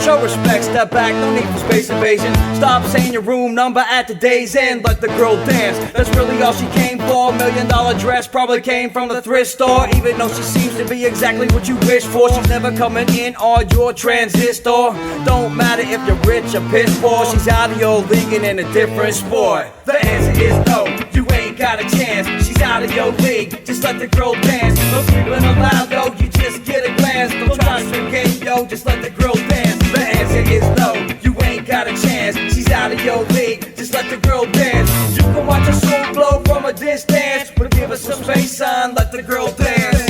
Show respect, step back, no need for space invasion. Stop saying your room number at the day's end. Let the girl dance, that's really all she came for. $1 million dress probably came from the thrift store. Even though she seems to be exactly what you wish for, she's never coming in on your transistor. Don't matter if you're rich or piss poor, she's out of your league and in a different sport. The answer is no, you ain't got a chance. She's out of your league, just let the girl dance. No sleeping allowed, yo, you just get a glance. Don't try to swim game, yo, just let the girl dance. The answer is no, you ain't got a chance. She's out of your league, just let the girl dance. You can watch her soul blow from a distance, but give her some bass on, let the girl dance.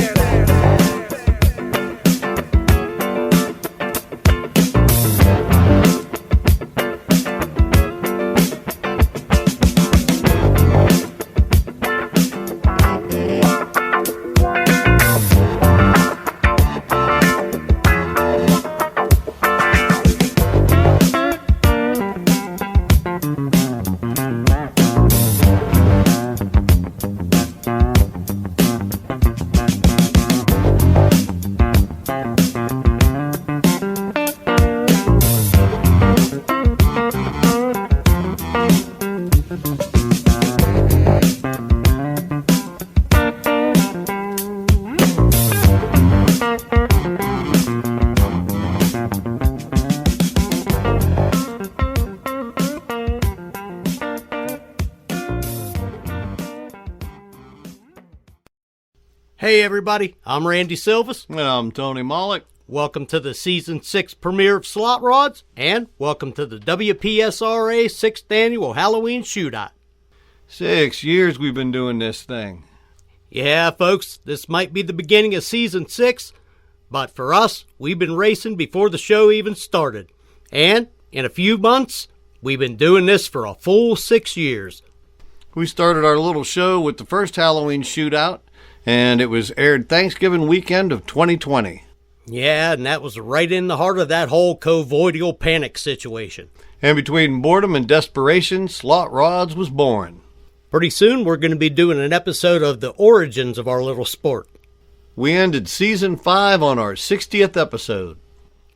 Hey everybody, I'm Randy Silvas. And I'm Tony Mollick. Welcome to the Season 6 premiere of Slotrods, and welcome to the WPSRA 6th Annual Halloween Shootout. 6 years we've been doing this thing. Yeah, folks, this might be the beginning of Season 6, but for us, we've been racing before the show even started. And in a few months, we've been doing this for a full 6 years. We started our little show with the first Halloween Shootout, and it was aired Thanksgiving weekend of 2020. Yeah, and that was right in the heart of that whole covidial panic situation. And between boredom and desperation, Slotrods was born. Pretty soon, we're going to be doing an episode of the origins of our little sport. We ended Season 5 on our 60th episode.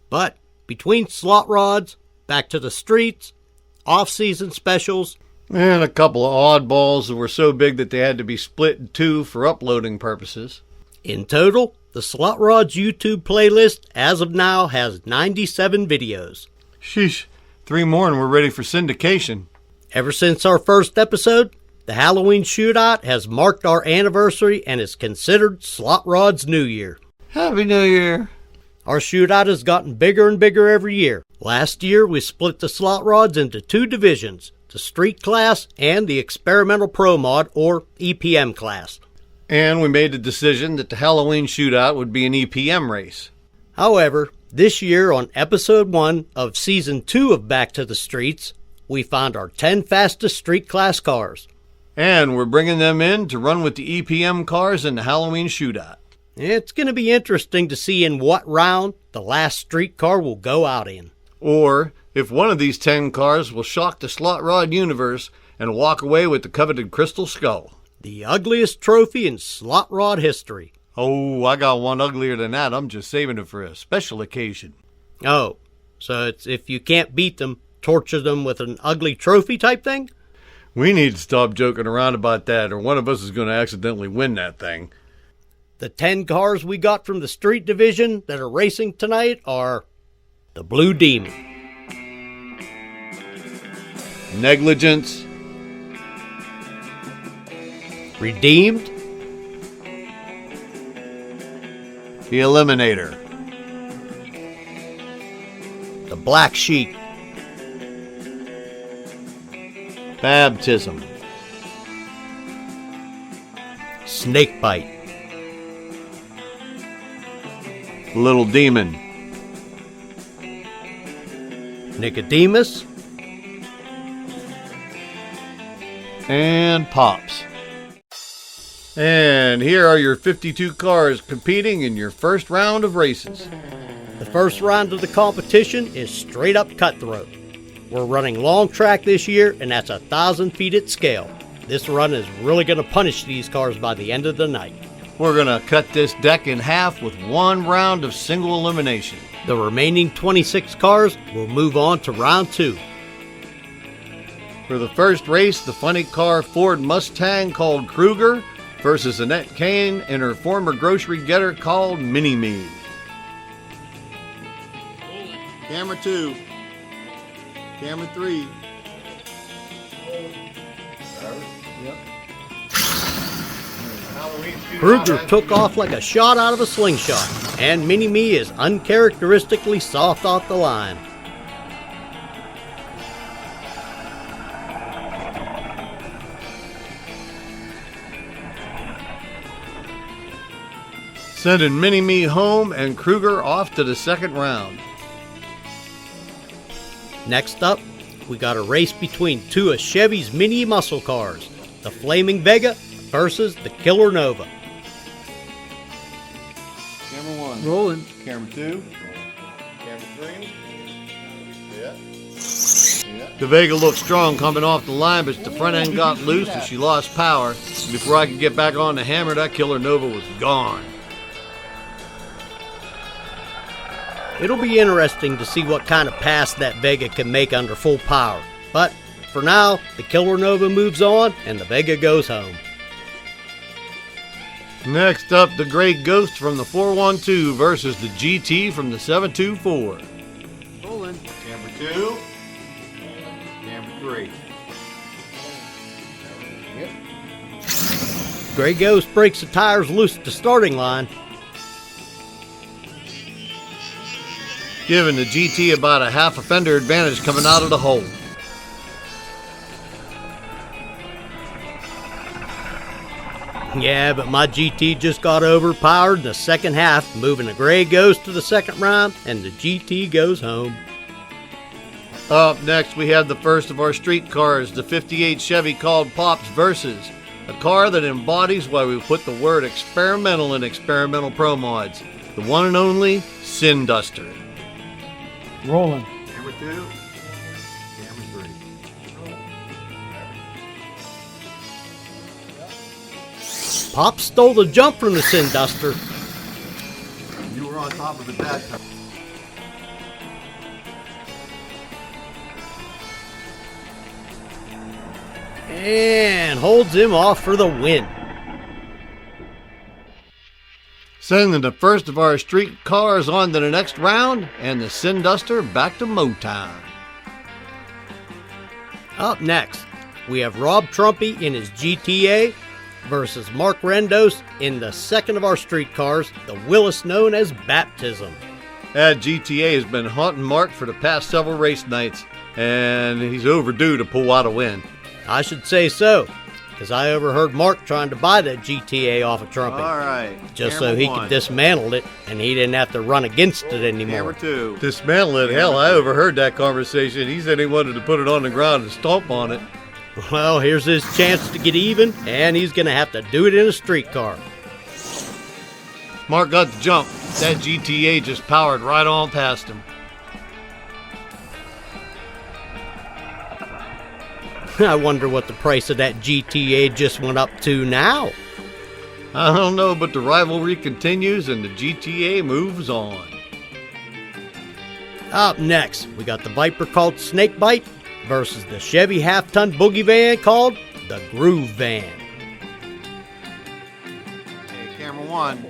But between Slotrods, Back to the Streets, off-season specials, And a couple of oddballs that were so big that they had to be split in two for uploading purposes. in total, the Slotrods YouTube playlist as of now has 97 videos. Sheesh, 3 more and we're ready for syndication. Ever since our first episode, the Halloween Shootout has marked our anniversary and is considered Slotrods' New Year. Happy New Year. Our shootout has gotten bigger and bigger every year. Last year, we split the Slotrods into 2 divisions, the Street class and the Experimental Pro Mod, or EPM class. And we made the decision that the Halloween Shootout would be an EPM race. However, this year on Episode 1 of Season 2 of Back to the Streets, we found our 10 fastest street class cars. And we're bringing them in to run with the EPM cars in the Halloween Shootout. It's going to be interesting to see in what round the last street car will go out in. Or if one of these 10 cars will shock the Slot Rod universe and walk away with the coveted Crystal Skull. The ugliest trophy in Slot Rod history. Oh, I got one uglier than that. I'm just saving it for a special occasion. Oh, so it's if you can't beat them, torture them with an ugly trophy type thing? We need to stop joking around about that, or one of us is going to accidentally win that thing. The 10 cars we got from the street division that are racing tonight are the Blue Demon, Negligence, Redeemed, the Eliminator, the Black Sheep, Baptism, Snakebite, Little Demon, Nicodemus, and Pops. And here are your 52 cars competing in your first round of races. The first round of the competition is straight up cutthroat. We're running long track this year, and that's 1,000 feet at scale. This run is really going to punish these cars by the end of the night. We're going to cut this deck in half with one round of single elimination. The remaining 26 cars will move on to round 2. For the first race, the funny car Ford Mustang called Kruger versus Annette Kane in her former grocery getter called Mini-Me. Camera 2. Camera 3. Kruger took off like a shot out of a slingshot, and Mini-Me is uncharacteristically soft off the line. Sending Mini-Me home and Kruger off to the second round. Next up, we got a race between two of Chevy's mini muscle cars, the Flaming Vega versus the Killer Nova. Camera 1. Rolling. Camera 2. Camera 3. Yeah. The Vega looked strong coming off the line, but the front end got loose and she lost power. Before I could get back on the hammer, that Killer Nova was gone. It'll be interesting to see what kind of pass that Vega can make under full power. But for now, the Killer Nova moves on and the Vega goes home. Next up, the Gray Ghost from the 412 versus the GT from the 724. Rolling. Camera 2. Camera 3. Gray Ghost breaks the tires loose at the starting line. Giving the GT about a half a fender advantage coming out of the hole. Yeah, but my GT just got overpowered in the second half, moving the Gray Ghost to the second round, and the GT goes home. Up next, we have the first of our street cars, the 58 Chevy called Pops versus a car that embodies why we put the word experimental in experimental pro mods, the one and only Sin Duster. Rolling. Camera 2, camera 3. Pop stole the jump from the Sin Duster. You were on top of it that time. And holds him off for the win. Sending the first of our street cars on to the next round, and the Sin Duster back to Motown. Up next, we have Rob Trumpy in his GTA versus Mark Rendos in the second of our street cars, the Willis known as Baptism. That GTA has been haunting Mark for the past several race nights, and he's overdue to pull out a win. I should say so, because I overheard Mark trying to buy that GTA off of Trumpy. All right. Just so he could dismantle it and he didn't have to run against it anymore. Camera 2. Dismantle it? Hell, I overheard that conversation. He said he wanted to put it on the ground and stomp on it. Well, here's his chance to get even, and he's going to have to do it in a street car. Mark got the jump. That GTA just powered right on past him. I wonder what the price of that GTA just went up to now. I don't know, but the rivalry continues and the GTA moves on. Up next, we got the Viper called Snakebite versus the Chevy half-ton boogie van called the Groove Van. Okay, camera 1.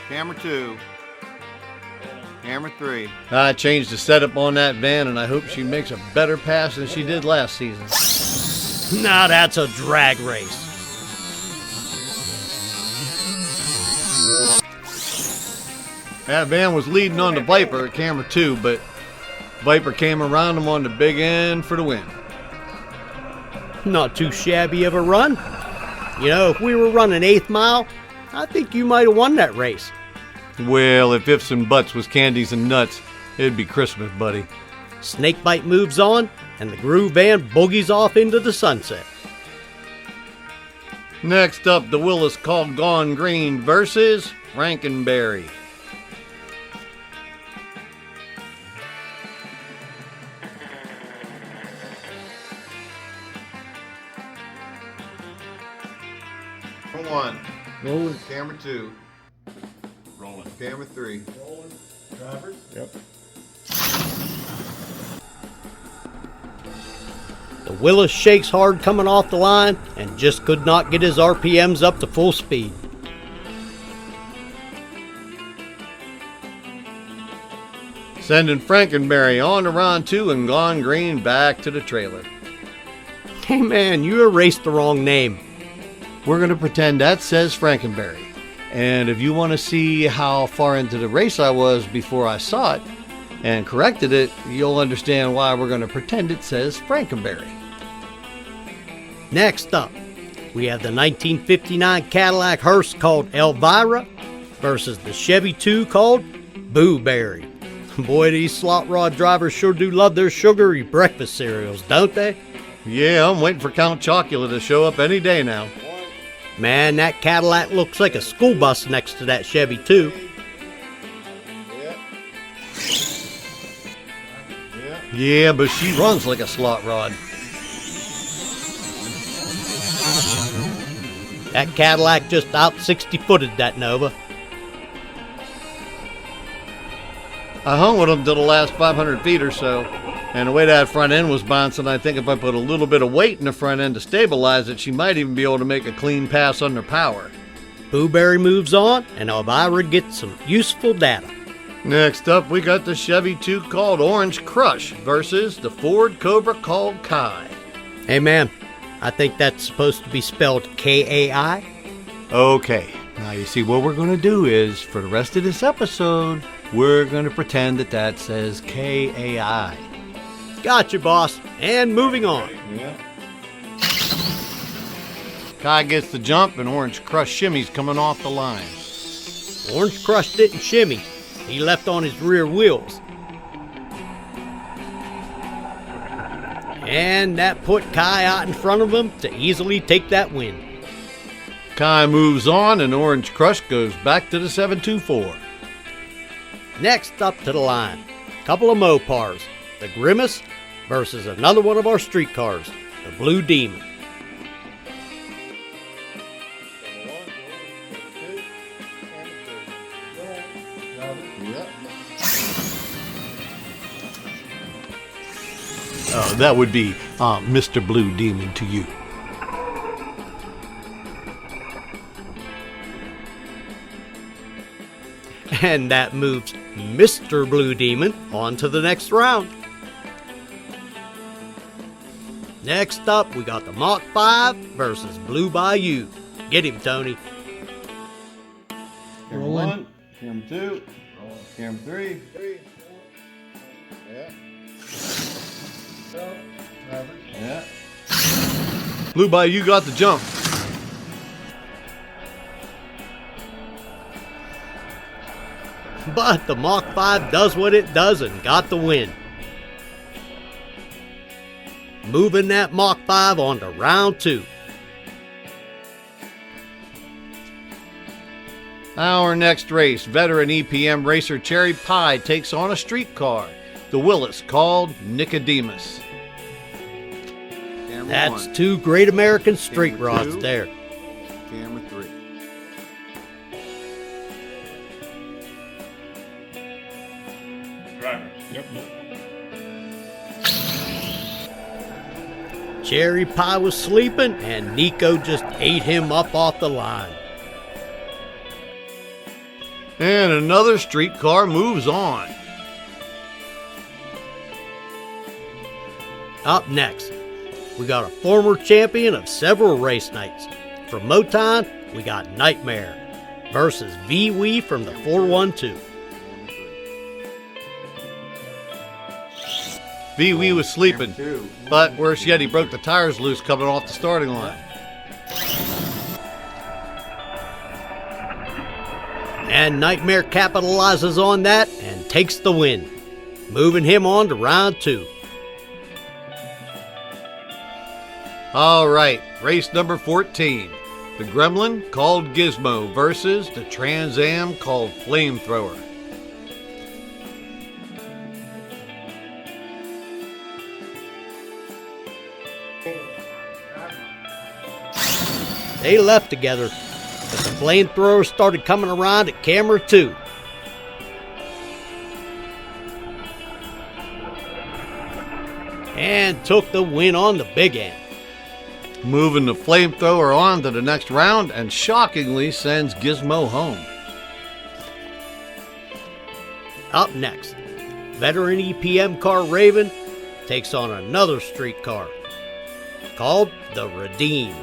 Camera 2. Camera 3. I changed the setup on that van, and I hope she makes a better pass than she did last season. Now that's a drag race. That van was leading on the Viper at camera 2, but Viper came around him on the big end for the win. Not too shabby of a run. You know, if we were running 8th mile, I think you might have won that race. Well, if ifs and buts was candies and nuts, it'd be Christmas, buddy. Snakebite moves on, and the Groove Van boogies off into the sunset. Next up, the Willis called Gone Green versus Frankenberry. Camera 1. Rolling. Camera 2. Rolling. Camera 3. Drivers? Yep. The Willis shakes hard coming off the line and just could not get his RPMs up to full speed. Sending Frankenberry on to round 2 and gone green back to the trailer. Hey man, you erased the wrong name. We're going to pretend that says Frankenberry. And if you want to see how far into the race I was before I saw it and corrected it, you'll understand why we're going to pretend it says Frankenberry. Next up, we have the 1959 Cadillac hearse called Elvira versus the Chevy 2 called Booberry. Boy, these slot rod drivers sure do love their sugary breakfast cereals, don't they? Yeah, I'm waiting for Count Chocula to show up any day now. Man, that Cadillac looks like a school bus next to that Chevy 2. Yeah, but she runs like a slot rod. That Cadillac just out 60-footed that Nova. I hung with them till the last 500 feet or so, and the way that front end was bouncing, I think if I put a little bit of weight in the front end to stabilize it, she might even be able to make a clean pass under power. Booberry moves on, and Elvira gets some useful data. Next up, we got the Chevy 2 called Orange Crush versus the Ford Cobra called Kai. Hey man, I think that's supposed to be spelled K-A-I. Okay, now you see what we're going to do is, for the rest of this episode, we're going to pretend that that says K-A-I. Gotcha, boss. And moving on. Yeah. Kai gets the jump and Orange Crush shimmies coming off the line. Orange Crush didn't shimmy. He left on his rear wheels. And that put Kai out in front of him to easily take that win. Kai moves on and Orange Crush goes back to the 724. Next up to the line, couple of Mopars, the Grimace versus another one of our streetcars, the Blue Demon. That would be Mr. Blue Demon to you. And that moves Mr. Blue Demon on to the next round. Next up, we got the Mach 5 versus Blue Bayou. Get him, Tony. Camera 1, camera 2, camera 3. Yeah. Blue Bayou got the jump. But the Mach 5 does what it does and got the win. Moving that Mach 5 on to round 2. Our next race, veteran EPM racer Cherry Pie takes on a streetcar, the Willis called Nicodemus. Camera That's 1, two great American street Camera rods 2. there. camera 3. Drivers. Yep. Cherry Pie was sleeping and Nico just ate him up off the line. And another streetcar moves on. Up next, we got a former champion of several race nights. From Motown, we got Nightmare versus V-Wee from the 412. V-Wee was sleeping, but worse yet, he broke the tires loose coming off the starting line. And Nightmare capitalizes on that and takes the win, moving him on to round 2. All right, race number 14. The Gremlin called Gizmo versus the Trans Am called Flamethrower. They left together, but the flamethrower started coming around at camera 2. And took the win on the big end. Moving the flamethrower on to the next round and shockingly sends Gizmo home. Up next, veteran EPM car Raven takes on another street car called the Redeemed.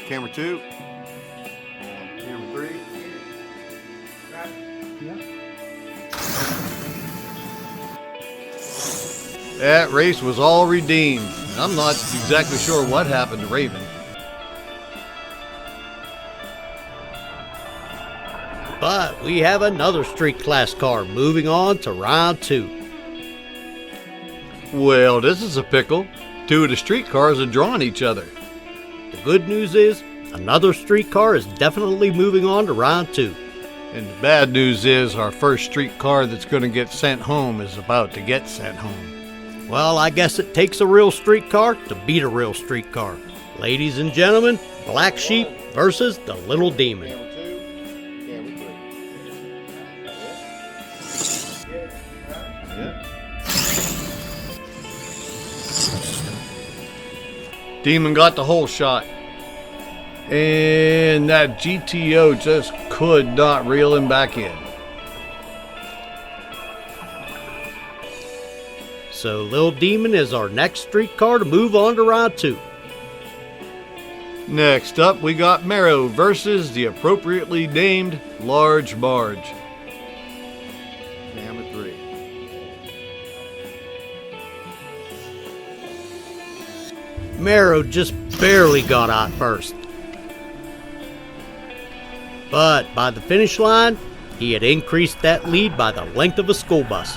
Camera 2. Camera 3. That race was all redeemed. I'm not exactly sure what happened to Raven. But we have another street class car moving on to round 2. Well, this is a pickle. 2 of the street cars are drawing each other. The good news is, another street car is definitely moving on to round 2. And the bad news is our first street car that's going to get sent home is about to get sent home. Well, I guess it takes a real street car to beat a real street car. Ladies and gentlemen, Black Sheep versus the Little Demon. Demon got the whole shot. And that GTO just could not reel him back in. So Lil Demon is our next street car to move on to round 2. Next up, we got Marrow versus the appropriately named Large Marge. Camera 3. Marrow just barely got out first. But by the finish line, he had increased that lead by the length of a school bus.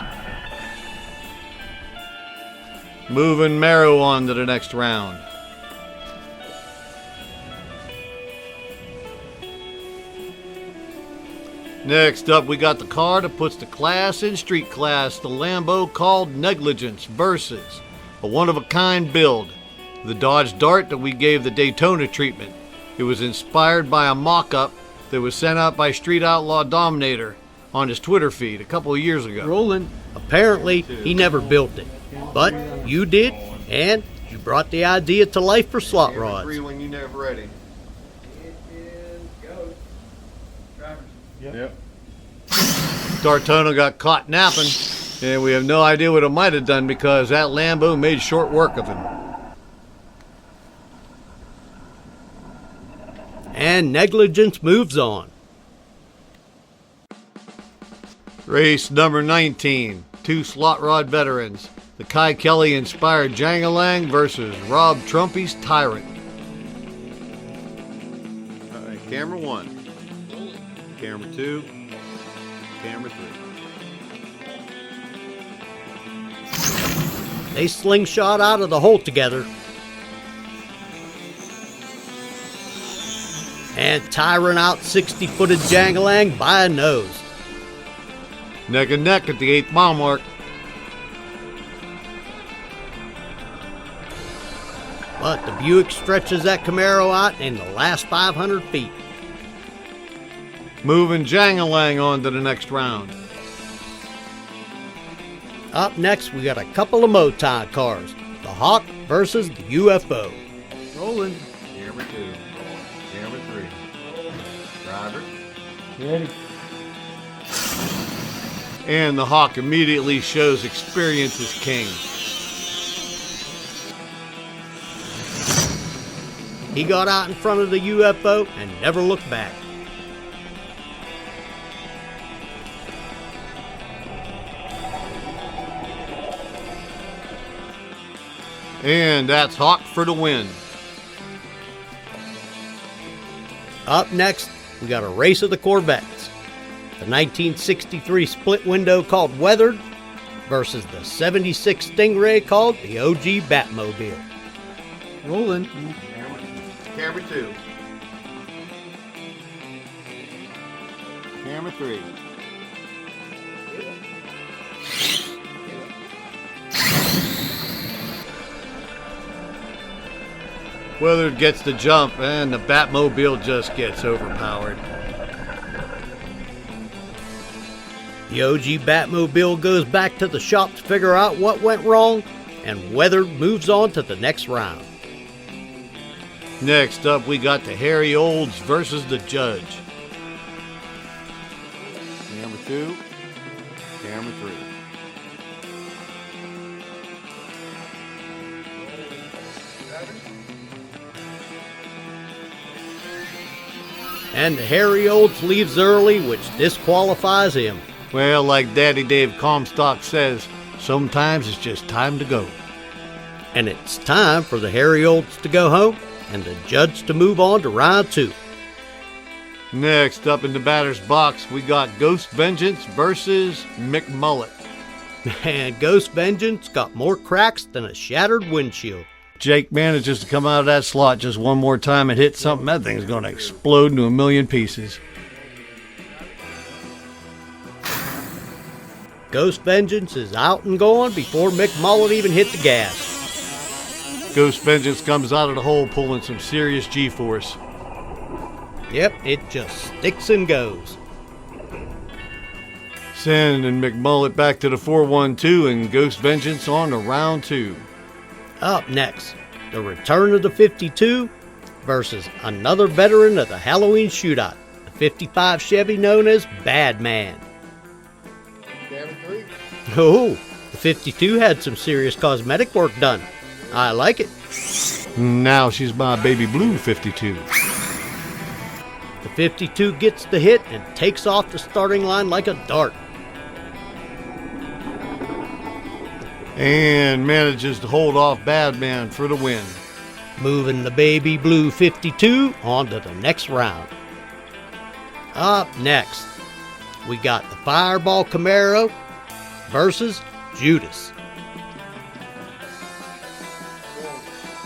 Moving Marrow on to the next round. Next up, we got the car that puts the class in street class, the Lambo called Negligence versus a one-of-a-kind build, the Dodge Dart that we gave the Daytona treatment. It was inspired by a mock-up that was sent out by Street Outlaw Dominator on his Twitter feed a couple of years ago. Rolling. Apparently, he never built it. But you did, and you brought the idea to life for Slotrods. when you never ready. Yep. Dartona got caught napping, and we have no idea what it might have done because that Lambo made short work of him. And Negligence moves on. Race number 19, 2 slot rod veterans. The Kai Kelly inspired Jangalang versus Rob Trumpy's Tyrant. All right, camera 1, camera 2, camera 3. They slingshot out of the hole together. And Tyrant out 60-footed Jangalang by a nose. Neck and neck at the 8th mile mark. But the Buick stretches that Camaro out in the last 500 feet. Moving Jangalang on to the next round. Up next, we got a couple of Moton cars. The Hawk versus the UFO. Rolling. Camera 2. Camera 3. Driver. Ready. And the Hawk immediately shows experience is king. He got out in front of the UFO and never looked back. And that's Hawk for the win. Up next, we got a race of the Corvettes. The 1963 split window called Weathered versus the 76 Stingray called the OG Batmobile. Rolling. Camera 2. Camera 3. Willard gets the jump, and the Batmobile just gets overpowered. The OG Batmobile goes back to the shop to figure out what went wrong, and Weathered moves on to the next round. Next up, we got the Harry Olds versus the Judge. Camera 2, camera 3. And the Harry Olds leaves early, which disqualifies him. Well, like Daddy Dave Comstock says, sometimes it's just time to go. And it's time for the Harry Olds to go home and the Judge to move on to round 2. Next up in the batter's box, we got Ghost Vengeance versus McMullet. And Ghost Vengeance got more cracks than a shattered windshield. Jake manages to come out of that slot just one more time and hit something. That thing's going to explode into a million pieces. Ghost Vengeance is out and gone before McMullet even hit the gas. Ghost Vengeance comes out of the hole pulling some serious G-force. Yep, it just sticks and goes. Sending McMullet back to the 4-1-2 and Ghost Vengeance on to round 2. Up next, the return of the 52 versus another veteran of the Halloween Shootout, the 55 Chevy known as Bad Man. Camera 3. Oh, the 52 had some serious cosmetic work done. I like it. Now she's my baby blue 52. The 52 gets the hit and takes off the starting line like a dart. And manages to hold off Bad Man for the win. Moving the baby blue 52 on to the next round. Up next, we got the Fireball Camaro versus Judas.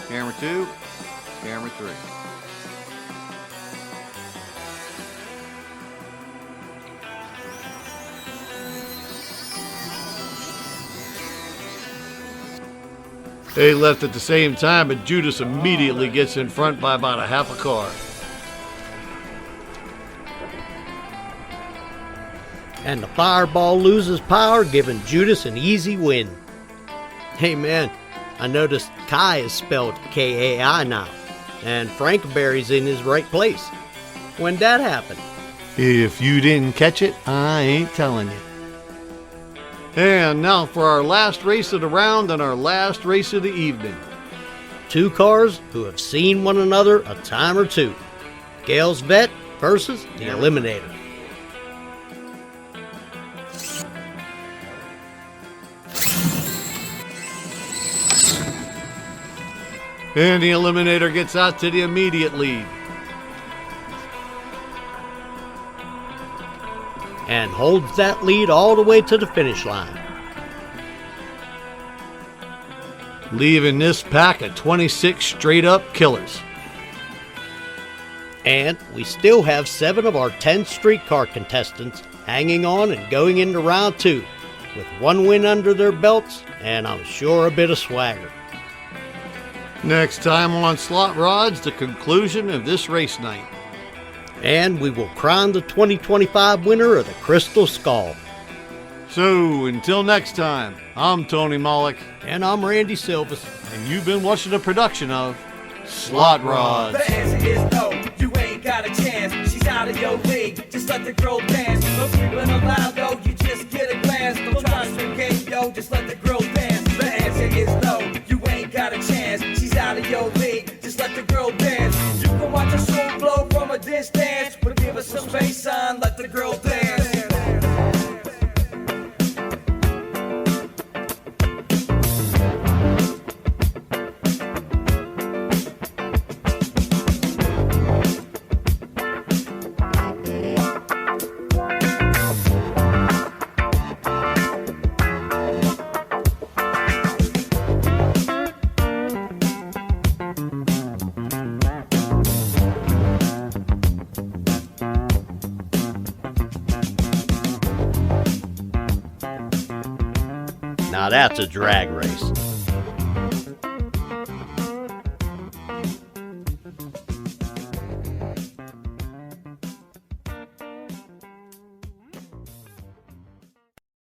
Camera 2, camera 3. They left at the same time, and Judas immediately gets in front by about a half a car. And the Fireball loses power, giving Judas an easy win. Hey man, I noticed Kai is spelled K-A-I now, and Frankenberry's in his right place. When'd that happen? If you didn't catch it, I ain't telling you. And now for our last race of the round and our last race of the evening. Two cars who have seen one another a time or two. Gale's Vet versus the Eliminator. And the Eliminator gets out to the immediate lead. And holds that lead all the way to the finish line. Leaving this pack at 26 straight up killers. And we still have 7 of our 10 streetcar contestants hanging on and going into round 2 with 1 win under their belts and I'm sure a bit of swagger. Next time on Slotrods, the conclusion of this race night. And we will crown the 2025 winner of the Crystal Skull. So, until next time, I'm Tony Mollick, And I'm Randy Silvas. and you've been watching a production of Slotrods. The answer is no, you ain't got a chance. She's out of your league, just let the girl dance. No creeping allowed, though, you just get a glance. Don't try to swim game, yo, just let the girl dance. The answer is no, you ain't got a chance. She's out of your league, just let the girl dance. You can watch a show blow from a distance, but give us some space on, let the girl dance. Now that's a drag race.